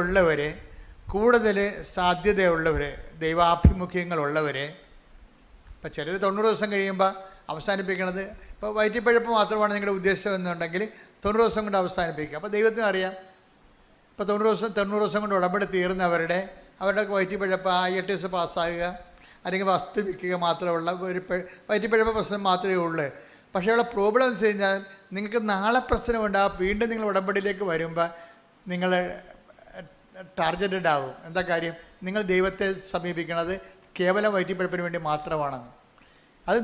ഉള്ളവർ, കൂടുതൽ സാധ്യതയുള്ളവർ, ദൈവാഭിമുഖ്യങ്ങളുള്ളവർ, ഇപ്പം ചിലർ 90 ദിവസം കഴിയുമ്പോൾ അവസാനിപ്പിക്കണത്, ഇപ്പോൾ വയറ്റിപ്പഴപ്പ് മാത്രമാണ് നിങ്ങളുടെ ഉദ്ദേശം എന്നുണ്ടെങ്കിൽ 90 ദിവസം കൊണ്ട് അവസാനിപ്പിക്കുക. അപ്പോൾ ദൈവത്തിന് അറിയാം, ഇപ്പോൾ 90 ദിവസം കൊണ്ട് ഉടമ്പടി തീർന്നവരുടെ വയറ്റിപ്പഴപ്പ് 8 ദിവസം പാസ്സാകുക അല്ലെങ്കിൽ വസ്തു വിൽക്കുക മാത്രമുള്ള ഒരു വയറ്റിപ്പഴപ്പ് പ്രശ്നം മാത്രമേ ഉള്ളൂ. പക്ഷേ ഉള്ള പ്രോബ്ലം എന്ന് വെച്ച് കഴിഞ്ഞാൽ നിങ്ങൾക്ക് നാളെ പ്രശ്നമുണ്ടാകും. വീണ്ടും നിങ്ങൾ ഉടമ്പടിയിലേക്ക് വരുമ്പോൾ നിങ്ങൾ ടാർഗറ്റഡ് ആവും. എന്താ കാര്യം? നിങ്ങൾ ദൈവത്തെ സമീപിക്കുന്നത് കേവലം വയറ്റിപ്പഴപ്പിന് വേണ്ടി മാത്രമാണെന്ന്. അത്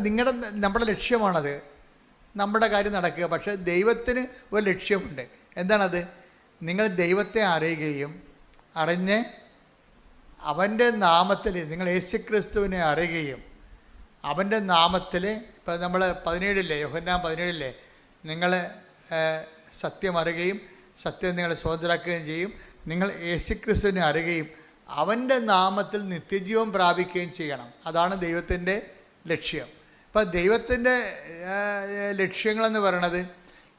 നമ്മുടെ ലക്ഷ്യമാണത്, നമ്മുടെ കാര്യം നടക്കുക. പക്ഷേ ദൈവത്തിന് ഒരു ലക്ഷ്യമുണ്ട്. എന്താണത്? നിങ്ങൾ ദൈവത്തെ അറിയുകയും അറിഞ്ഞ് അവൻ്റെ നാമത്തിൽ നിങ്ങൾ യേശുക്രിസ്തുവിനെ അറിയുകയും അവൻ്റെ നാമത്തിൽ, ഇപ്പം നമ്മൾ 17 യോഹന്നാൻ 17 നിങ്ങൾ സത്യം അറിയുകയും സത്യം നിങ്ങളെ സ്വതന്ത്രരാക്കുകയും ചെയ്യും. നിങ്ങൾ യേശുക്രിസ്തുവിനെ അറിയുകയും അവൻ്റെ നാമത്തിൽ നിത്യജീവൻ പ്രാപിക്കുകയും ചെയ്യണം. അതാണ് ദൈവത്തിൻ്റെ ലക്ഷ്യം. ഇപ്പം ദൈവത്തിൻ്റെ ലക്ഷ്യങ്ങളെന്ന് പറയണത്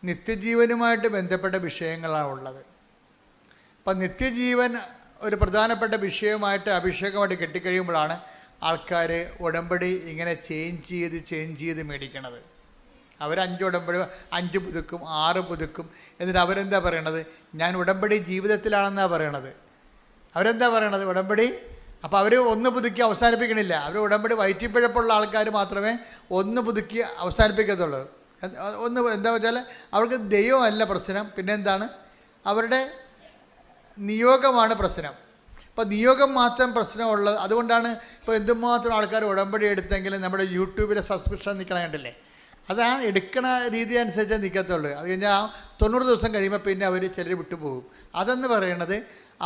നിത്യജീവനുമായിട്ട് ബന്ധപ്പെട്ട വിഷയങ്ങളാണ് ഉള്ളത്. അപ്പം നിത്യജീവൻ ഒരു പ്രധാനപ്പെട്ട വിഷയമായിട്ട് അഭിഷേകമായിട്ട് കെട്ടിക്കഴിയുമ്പോഴാണ് ആൾക്കാർ ഉടമ്പടി ഇങ്ങനെ ചേഞ്ച് ചെയ്ത് മേടിക്കണത്. അവർ 5 ഉടമ്പടി 5 പുതുക്കും 6 പുതുക്കും. എന്നിട്ട് അവരെന്താ പറയണത്? ഞാൻ ഉടമ്പടി ജീവിതത്തിലാണെന്നാണ് പറയണത്. അവരെന്താ പറയണത്? ഉടമ്പടി. അപ്പോൾ അവർ 1 പുതുക്കി അവസാനിപ്പിക്കണില്ല. അവർ ഉടമ്പടി വയറ്റിപ്പഴപ്പുള്ള ആൾക്കാർ മാത്രമേ 1 പുതുക്കി അവസാനിപ്പിക്കത്തുള്ളൂ. എന്താ വെച്ചാൽ അവർക്ക് ദൈവമല്ല പ്രശ്നം, പിന്നെ എന്താണ്? അവരുടെ നിയോഗമാണ് പ്രശ്നം. ഇപ്പോൾ നിയോഗം മാത്രം പ്രശ്നമുള്ളത്. അതുകൊണ്ടാണ് ഇപ്പോൾ എന്തുമാത്രം ആൾക്കാർ ഉടമ്പടി എടുത്തെങ്കിലും നമ്മുടെ യൂട്യൂബിലെ സബ്സ്ക്രിപ്ഷൻ നിൽക്കണ കണ്ടില്ലേ? അത് ആ എടുക്കണ രീതി അനുസരിച്ചേ നിൽക്കത്തുള്ളൂ. അത് കഴിഞ്ഞാൽ 90 ദിവസം കഴിയുമ്പോൾ പിന്നെ അവർ ചിലർ വിട്ടുപോകും. അതെന്ന് പറയുന്നത്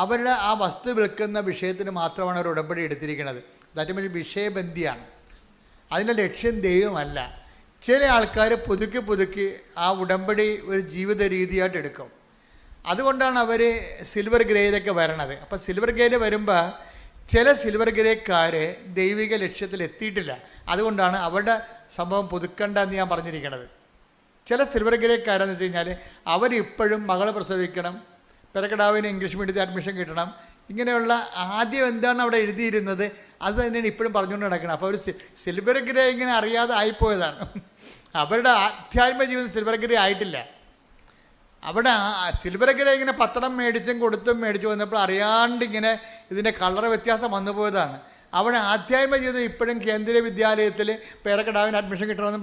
അവരുടെ ആ വസ്തു വിൽക്കുന്ന വിഷയത്തിന് മാത്രമാണ് അവർ ഉടമ്പടി എടുത്തിരിക്കുന്നത്. ദാറ്റ് മീൻസ് വിഷയബന്ധിയാണ്. അതിൻ്റെ ലക്ഷ്യം ദൈവമല്ല. ചില ആൾക്കാർ പുതുക്കി ആ ഉടമ്പടി ഒരു ജീവിത രീതിയായിട്ട് എടുക്കും. അതുകൊണ്ടാണ് അവർ സിൽവർ ഗ്രേയിലൊക്കെ വരണത്. അപ്പോൾ സിൽവർ ഗ്രേയിൽ വരുമ്പോൾ ചില സിൽവർ ഗ്രേക്കാർ ദൈവിക ലക്ഷ്യത്തിൽ എത്തിയിട്ടില്ല. അതുകൊണ്ടാണ് അവരുടെ സംഭവം പുതുക്കണ്ടെന്ന് ഞാൻ പറഞ്ഞിരിക്കുന്നത്. ചില സിൽവർ ഗ്രേക്കാരെന്ന് വെച്ച് കഴിഞ്ഞാൽ അവരിപ്പോഴും മകളെ പ്രസവിക്കണം, പെരക്കടാവിന് ഇംഗ്ലീഷ് മീഡിയത്തിൽ അഡ്മിഷൻ കിട്ടണം, ഇങ്ങനെയുള്ള ആദ്യം എന്താണ് അവിടെ എഴുതിയിരുന്നത് അത് തന്നെയാണ് ഇപ്പോഴും പറഞ്ഞുകൊണ്ട് നടക്കണം. അപ്പോൾ അവർ സിൽവർ ഗ്രേ ഇങ്ങനെ അറിയാതെ ആയിപ്പോയതാണ്. അവരുടെ ആധ്യാത്മ ജീവിതം സിൽവർ ഗ്രേ ആയിട്ടില്ല. അവിടെ സിൽവർ ഗ്രേ ഇങ്ങനെ പത്രം മേടിച്ചു വന്നപ്പോൾ അറിയാണ്ട് ഇങ്ങനെ ഇതിൻ്റെ കളർ വ്യത്യാസം വന്നു പോയതാണ്. അവിടെ ആധ്യാത്മ ജീവിതം ഇപ്പോഴും കേന്ദ്രീയ വിദ്യാലയത്തിൽ പേരക്കടാവിന് അഡ്മിഷൻ കിട്ടണമെന്ന്